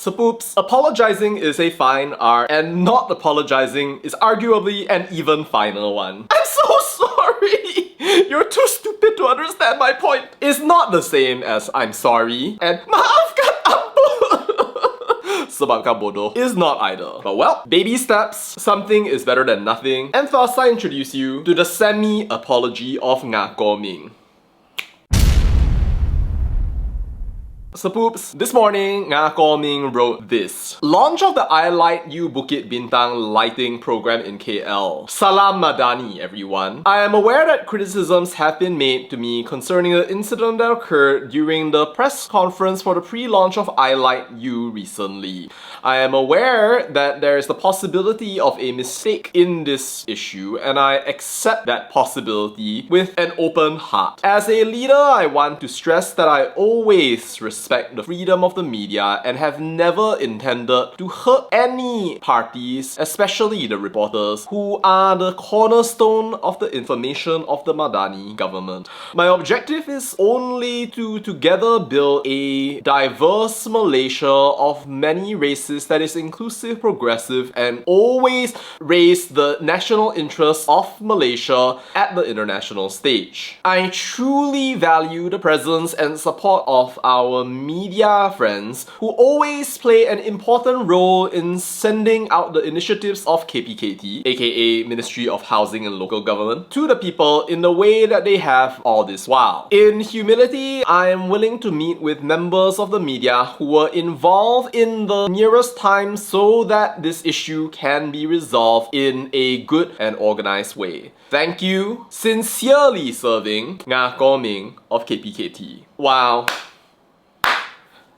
So poops, apologizing is a fine art, and not apologizing is arguably an even finer one. I'm so sorry! You're too stupid to understand my point. It's not the same as I'm sorry, and maafkan ampun sebab kau bodoh is not either. But well, baby steps, something is better than nothing, and thus I introduce you to the semi-apology of Nga Kor Ming. So poops, this morning, Nga Kor Ming wrote this. Launch of the I Light You Bukit Bintang lighting program in KL. Salam Madani, everyone. I am aware that criticisms have been made to me concerning the incident that occurred during the press conference for the pre-launch of I Light You recently. I am aware that there is the possibility of a mistake in this issue, and I accept that possibility with an open heart. As a leader, I want to stress that I always respect the freedom of the media and have never intended to hurt any parties, especially the reporters, who are the cornerstone of the information of the Madani government. My objective is only to together build a diverse Malaysia of many races that is inclusive, progressive, and always raise the national interests of Malaysia at the international stage. I truly value the presence and support of our media friends who always play an important role in sending out the initiatives of KPKT, aka Ministry of Housing and Local Government, to the people in the way that they have all this while. In humility, I am willing to meet with members of the media who were involved in the nearest time so that this issue can be resolved in a good and organized way. Thank you. Sincerely serving, Nga Kor Ming of KPKT. Wow.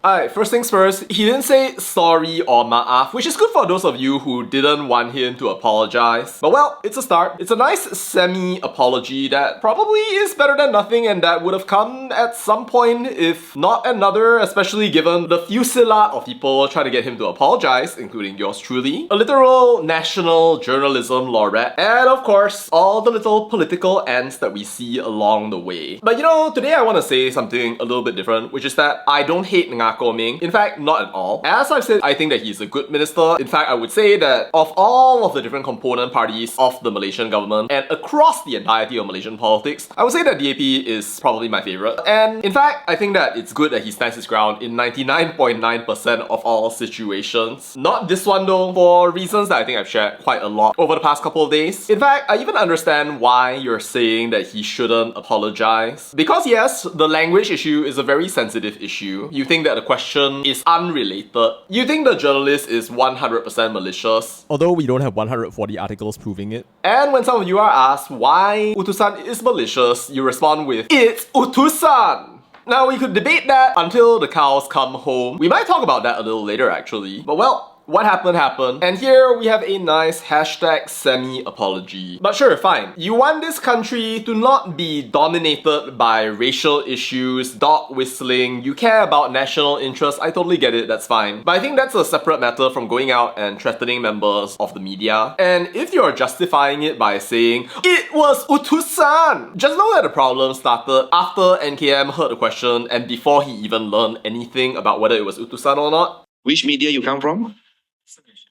Alright, first things first, he didn't say sorry or ma'af, which is good for those of you who didn't want him to apologize. But well, it's a start. It's a nice semi-apology that probably is better than nothing, and that would have come at some point, if not another, especially given the fusillade of people trying to get him to apologize, including yours truly, a literal national journalism laureate, and of course, all the little political ants that we see along the way. But you know, today I want to say something a little bit different, which is that I don't hate Nga Kor Ming. In fact, not at all. As I've said, I think that he's a good minister. In fact, I would say that of all of the different component parties of the Malaysian government and across the entirety of Malaysian politics, I would say that DAP is probably my favourite. And in fact, I think that it's good that he stands his ground in 99.9% of all situations. Not this one though, for reasons that I think I've shared quite a lot over the past couple of days. In fact, I even understand why you're saying that he shouldn't apologize. Because yes, the language issue is a very sensitive issue. You think that the question is unrelated. You think the journalist is 100% malicious. Although we don't have 140 articles proving it. And when some of you are asked why Utusan is malicious, you respond with, it's Utusan! Now we could debate that until the cows come home. We might talk about that a little later actually. But well, what happened happened, and here we have a nice hashtag semi-apology. But sure, fine. You want this country to not be dominated by racial issues, dog whistling, you care about national interests, I totally get it, that's fine. But I think that's a separate matter from going out and threatening members of the media. And if you're justifying it by saying, it was Utusan! Just know that the problem started after NKM heard the question and before he even learned anything about whether it was Utusan or not. Which media you come from?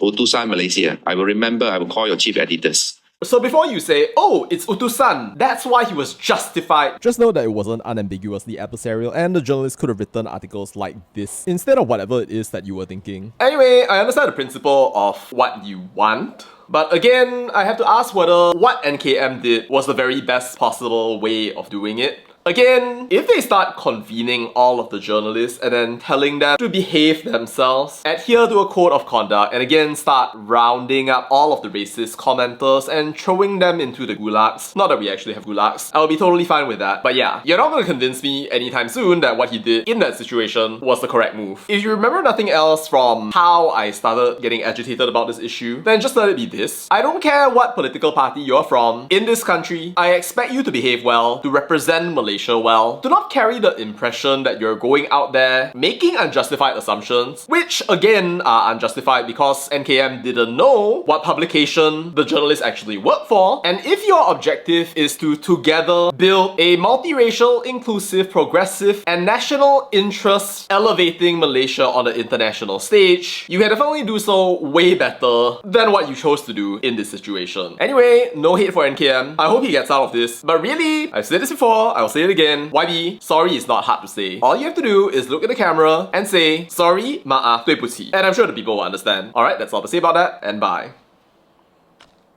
Utusan Malaysia. I will remember, I will call your chief editors. So before you say, oh, it's Utusan, that's why he was justified. Just know that it wasn't unambiguously adversarial, and the journalist could have written articles like this instead of whatever it is that you were thinking. Anyway, I understand the principle of what you want. But again, I have to ask whether what NKM did was the very best possible way of doing it. Again, if they start convening all of the journalists and then telling them to behave themselves, adhere to a code of conduct, and again start rounding up all of the racist commenters and throwing them into the gulags, not that we actually have gulags, I'll be totally fine with that. But yeah, you're not going to convince me anytime soon that what he did in that situation was the correct move. If you remember nothing else from how I started getting agitated about this issue, then just let it be this. I don't care what political party you're from. In this country, I expect you to behave well, to represent Malaysia Malaysia well. Do not carry the impression that you're going out there making unjustified assumptions, which again are unjustified because NKM didn't know what publication the journalists actually work for. And if your objective is to together build a multiracial, inclusive, progressive, and national interest elevating Malaysia on the international stage, you can definitely do so way better than what you chose to do in this situation. Anyway, no hate for NKM. I hope he gets out of this. But really, I've said this before, I'll say it again. YB, sorry is not hard to say. All you have to do is look at the camera and say, sorry, maaf, 对不起. And I'm sure the people will understand. Alright, that's all to say about that, and bye.